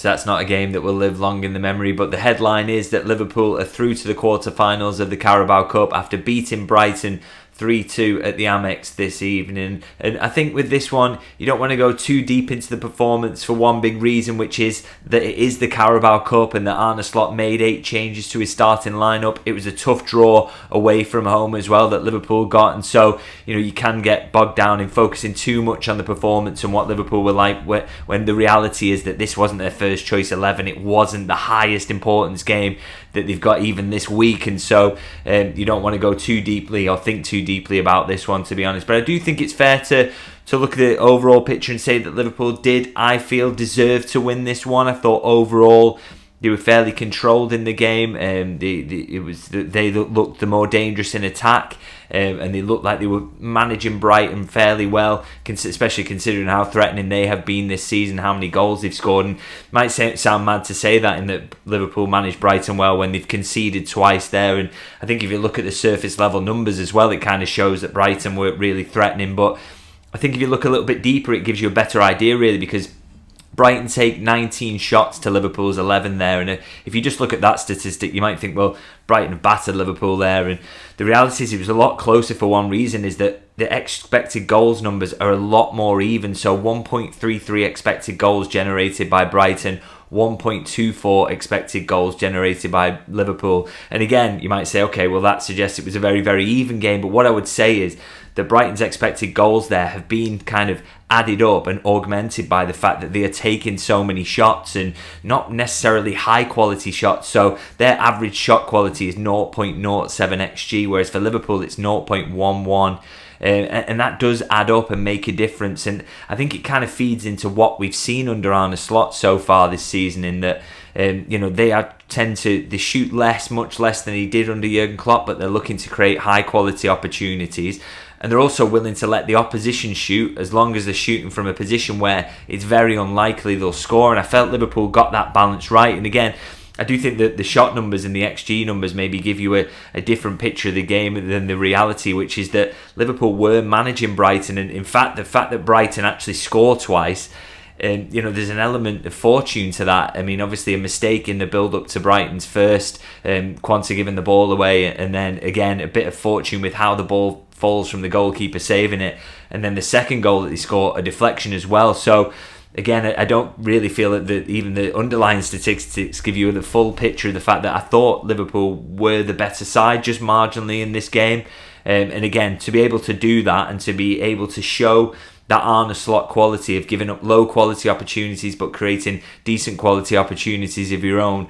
So that's not a game that will live long in the memory. But the headline is that Liverpool are through to the quarterfinals of the Carabao Cup after beating Brighton 3-2 at the Amex this evening. And I think with this one, you don't want to go too deep into the performance for one big reason, which is that it is the Carabao Cup and that Arne Slot made 8 changes to his starting lineup. It was a tough draw away from home as well that Liverpool got, and so you can get bogged down in focusing too much on the performance and what Liverpool were like when the reality is that this wasn't their first choice 11. It wasn't the highest importance game that they've got even this week, and so you don't want to go too deeply or think too deeply about this one, to be honest. But I do think it's fair to look at the overall picture and say that Liverpool did, I feel, deserve to win this one. I thought overall they were fairly controlled in the game. They looked the more dangerous in attack, and they looked like they were managing Brighton fairly well, especially considering how threatening they have been this season, how many goals they've scored. And it might sound mad to say that, in that Liverpool managed Brighton well when they've conceded twice there. And I think if you look at the surface level numbers as well, it kind of shows that Brighton were really threatening. But I think if you look a little bit deeper, it gives you a better idea, really, because Brighton take 19 shots to Liverpool's 11 there, and if you just look at that statistic, you might think, well, Brighton have battered Liverpool there, and the reality is it was a lot closer for one reason, is that the expected goals numbers are a lot more even. So 1.33 expected goals generated by Brighton, 1.24 expected goals generated by Liverpool. And again, you might say, okay, well, that suggests it was a very, very even game. But what I would say is that Brighton's expected goals there have been kind of added up and augmented by the fact that they are taking so many shots, and not necessarily high quality shots. So their average shot quality is 0.07 xG, whereas for Liverpool it's 0.11. And that does add up and make a difference. And I think it kind of feeds into what we've seen under Arne Slot so far this season, in that they shoot much less than he did under Jurgen Klopp, but they're looking to create high quality opportunities. And they're also willing to let the opposition shoot, as long as they're shooting from a position where it's very unlikely they'll score. And I felt Liverpool got that balance right. And again, I do think that the shot numbers and the XG numbers maybe give you a different picture of the game than the reality, which is that Liverpool were managing Brighton. And in fact, the fact that Brighton actually scored twice, there's an element of fortune to that. I mean, obviously a mistake in the build-up to Brighton's first, Quanta giving the ball away, and then again a bit of fortune with how the ball falls from the goalkeeper saving it, and then the second goal that they score, a deflection as well. So again, I don't really feel that even the underlying statistics give you the full picture of the fact that I thought Liverpool were the better side just marginally in this game. And again, to be able to do that and to be able to show that Arne Slot quality of giving up low quality opportunities but creating decent quality opportunities of your own,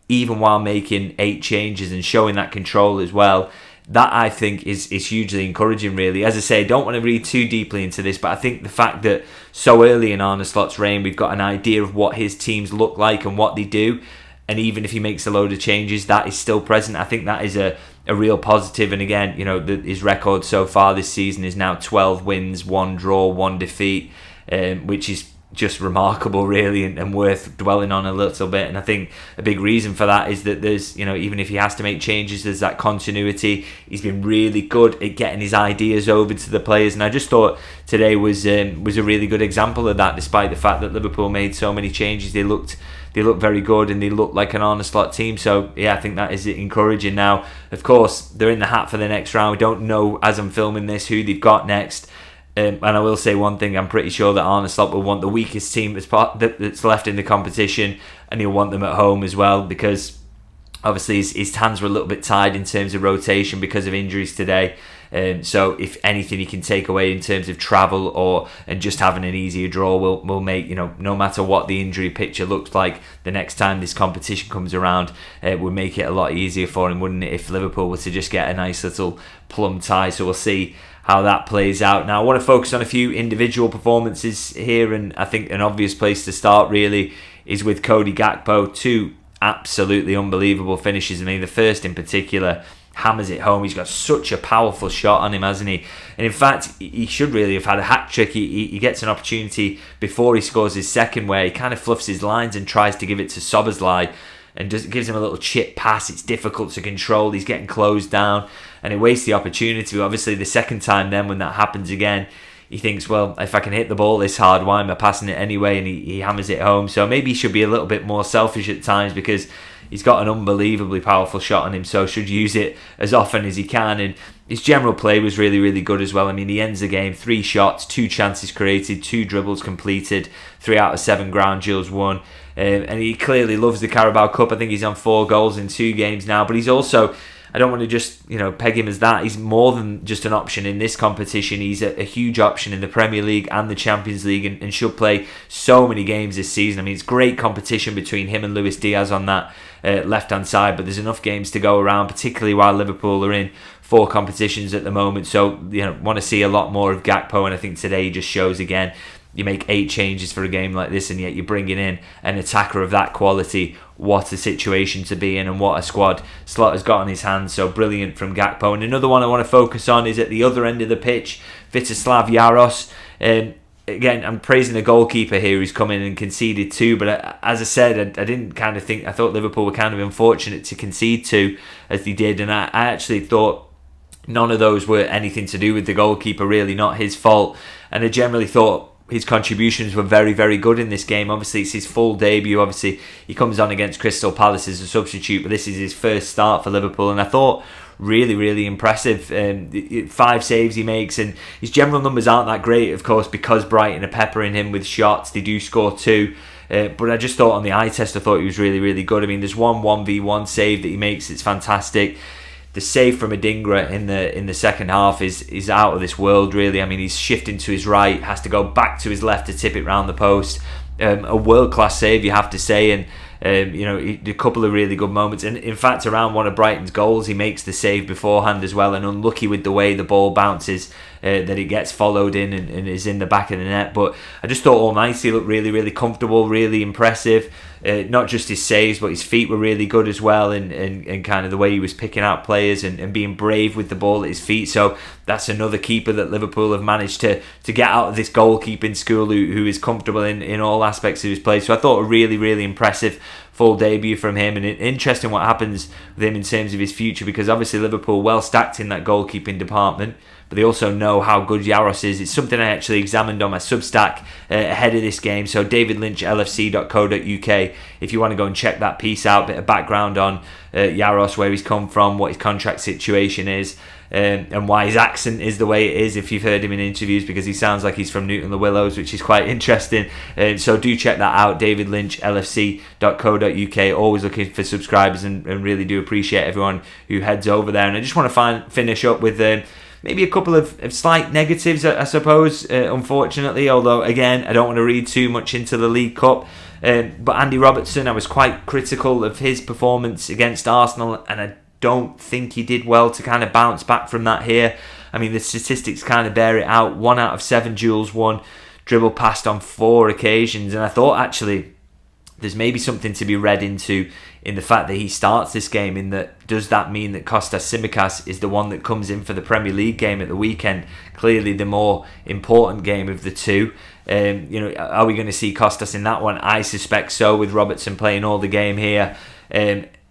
even while making 8 changes and showing that control as well, that I think is hugely encouraging, really. As I say, I don't want to read too deeply into this, but I think the fact that so early in Arne Slot's reign we've got an idea of what his teams look like and what they do, and even if he makes a load of changes, that is still present. I think that is a real positive. And again, his record so far this season is now 12 wins, 1 draw, 1 defeat, which is just remarkable, really, and worth dwelling on a little bit. And I think a big reason for that is that there's, even if he has to make changes, there's that continuity. He's been really good at getting his ideas over to the players, and I just thought today was a really good example of that. Despite the fact that Liverpool made so many changes, they looked very good and they looked like an Arne Slot team. So yeah, I think that is encouraging. Now, of course, they're in the hat for the next round. We don't know, as I'm filming this, who they've got next. And I will say one thing, I'm pretty sure that Arne Slot will want the weakest team that's left in the competition, and he'll want them at home as well, because obviously his hands were a little bit tied in terms of rotation because of injuries today. So if anything he can take away in terms of travel and just having an easier draw will make, no matter what the injury picture looks like the next time this competition comes around, would make it a lot easier for him, wouldn't it, if Liverpool were to just get a nice little plum tie. So we'll see how that plays out. Now, I want to focus on a few individual performances here, and I think an obvious place to start really is with Cody Gakpo. 2 absolutely unbelievable finishes. I mean, the first in particular hammers it home. He's got such a powerful shot on him, hasn't he? And in fact, he should really have had a hat-trick. He gets an opportunity before he scores his second where he kind of fluffs his lines and tries to give it to Szoboszlai, and gives him a little chip pass. It's difficult to control. He's getting closed down, and it wastes the opportunity. Obviously, the second time then when that happens again, he thinks, well, if I can hit the ball this hard, why am I passing it anyway? And he hammers it home. So maybe he should be a little bit more selfish at times, because he's got an unbelievably powerful shot on him, so should use it as often as he can. And his general play was really, really good as well. I mean, he ends the game 3 shots, 2 chances created, 2 dribbles completed, 3 out of 7 ground duels won. And he clearly loves the Carabao Cup. I think he's on 4 goals in 2 games now. But he's also, I don't want to just peg him as that. He's more than just an option in this competition. He's a huge option in the Premier League and the Champions League, and should play so many games this season. I mean, it's great competition between him and Luis Diaz on that left-hand side, but there's enough games to go around, particularly while Liverpool are in 4 competitions at the moment. So, want to see a lot more of Gakpo, and I think today he just shows again. You make 8 changes for a game like this, and yet you're bringing in an attacker of that quality. What a situation to be in, and what a squad Slot has got on his hands. So brilliant from Gakpo. And another one I want to focus on is at the other end of the pitch, Vítězslav Jaros. Again, I'm praising the goalkeeper here who's come in and conceded 2, but as I said, I didn't kind of think, I thought Liverpool were kind of unfortunate to concede 2 as they did, and I actually thought none of those were anything to do with the goalkeeper, really, not his fault. And I generally thought his contributions were very, very good in this game. Obviously, it's his full debut. Obviously, he comes on against Crystal Palace as a substitute, but this is his first start for Liverpool, and I thought really, really impressive. 5 saves he makes, and his general numbers aren't that great, of course, because Brighton are peppering him with shots. They do score 2. But I just thought on the eye test, I thought he was really, really good. I mean, there's one 1v1 save that he makes. It's fantastic. The save from Adingra in the second half is out of this world, really. I mean, he's shifting to his right, has to go back to his left to tip it round the post. A world-class save, you have to say, and a couple of really good moments. And in fact, around one of Brighton's goals, he makes the save beforehand as well, and unlucky with the way the ball bounces, that it gets followed in and is in the back of the net. But I just thought all night he looked really, really comfortable, really impressive. Not just his saves, but his feet were really good as well, and kind of the way he was picking out players and being brave with the ball at his feet. So that's another keeper that Liverpool have managed to get out of this goalkeeping school who is comfortable in all aspects of his play. So I thought a really, really impressive full debut from him, and interesting what happens with him in terms of his future, because obviously Liverpool well stacked in that goalkeeping department, but they also know how good Jaros is. It's something I actually examined on my Substack ahead of this game. So davidlynchlfc.co.uk, if you want to go and check that piece out, a bit of background on Jaros, where he's come from, what his contract situation is, and why his accent is the way it is, if you've heard him in interviews, because he sounds like he's from Newton Le Willows, which is quite interesting. So do check that out, davidlynchlfc.co.uk. Always looking for subscribers, and really do appreciate everyone who heads over there. And I just want to finish up with maybe a couple of slight negatives, I suppose, unfortunately, although again, I don't want to read too much into the League Cup. But Andy Robertson, I was quite critical of his performance against Arsenal, and I don't think he did well to kind of bounce back from that here. I mean, the statistics kind of bear it out. 1 out of 7 duels won, dribble passed on 4 occasions, and I thought actually there's maybe something to be read into in the fact that he starts this game, in that does that mean that Kostas Tsimikas is the one that comes in for the Premier League game at the weekend? Clearly the more important game of the two. Are we going to see Kostas in that one? I suspect so, with Robertson playing all the game here.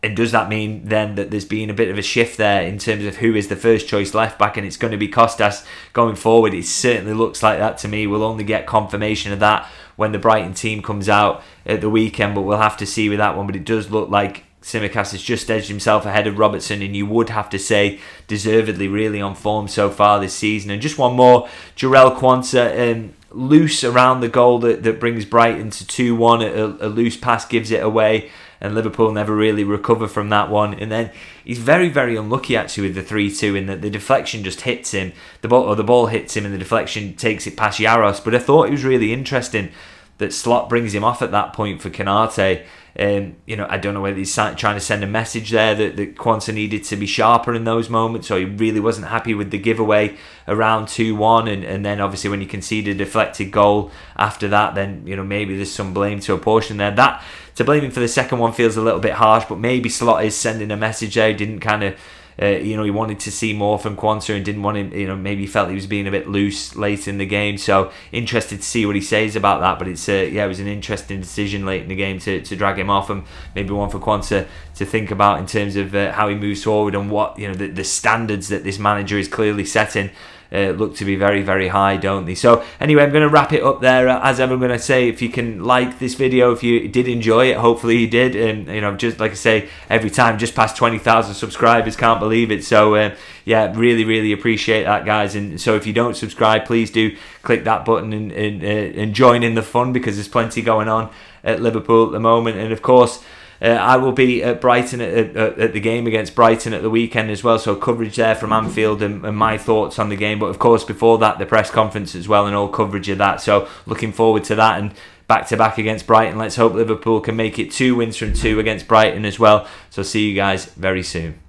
And does that mean then that there's been a bit of a shift there in terms of who is the first choice left back, and it's going to be Kostas going forward? It certainly looks like that to me. We'll only get confirmation of that when the Brighton team comes out at the weekend, but we'll have to see with that one. But it does look like Tsimikas has just edged himself ahead of Robertson, and you would have to say deservedly really on form so far this season. And just one more, Jarell Quansah, loose around the goal that brings Brighton to 2-1. A loose pass gives it away, and Liverpool never really recover from that one. And then he's very, very unlucky actually with the 3-2, in that the deflection just hits him. The ball hits him, and the deflection takes it past Jaros. But I thought it was really interesting that Slot brings him off at that point for Konate. I don't know whether he's trying to send a message there that Quansah needed to be sharper in those moments, or he really wasn't happy with the giveaway around 2-1, and then obviously when you concede a deflected goal after that, then maybe there's some blame to apportion there. That to blame him for the second one feels a little bit harsh, but maybe Slot is sending a message there. He didn't kind of he wanted to see more from Quansah and didn't want him, maybe he felt he was being a bit loose late in the game. So interested to see what he says about that. But it's it was an interesting decision late in the game to drag him off, and maybe one for Quansah to think about in terms of how he moves forward, and what the standards that this manager is clearly setting look to be very, very high, don't they? So anyway, I'm going to wrap it up there. As ever, I'm going to say, if you can like this video, if you did enjoy it, hopefully you did, and just like I say every time, just past 20,000 subscribers, can't believe it. So yeah, really, really appreciate that, guys. And so if you don't subscribe, please do click that button and join in the fun, because there's plenty going on at Liverpool at the moment. And of course, I will be at Brighton at the game against Brighton at the weekend as well, so coverage there from Anfield and my thoughts on the game. But of course, before that, the press conference as well and all coverage of that. So looking forward to that, and back-to-back against Brighton. Let's hope Liverpool can make it 2 wins from 2 against Brighton as well. So see you guys very soon.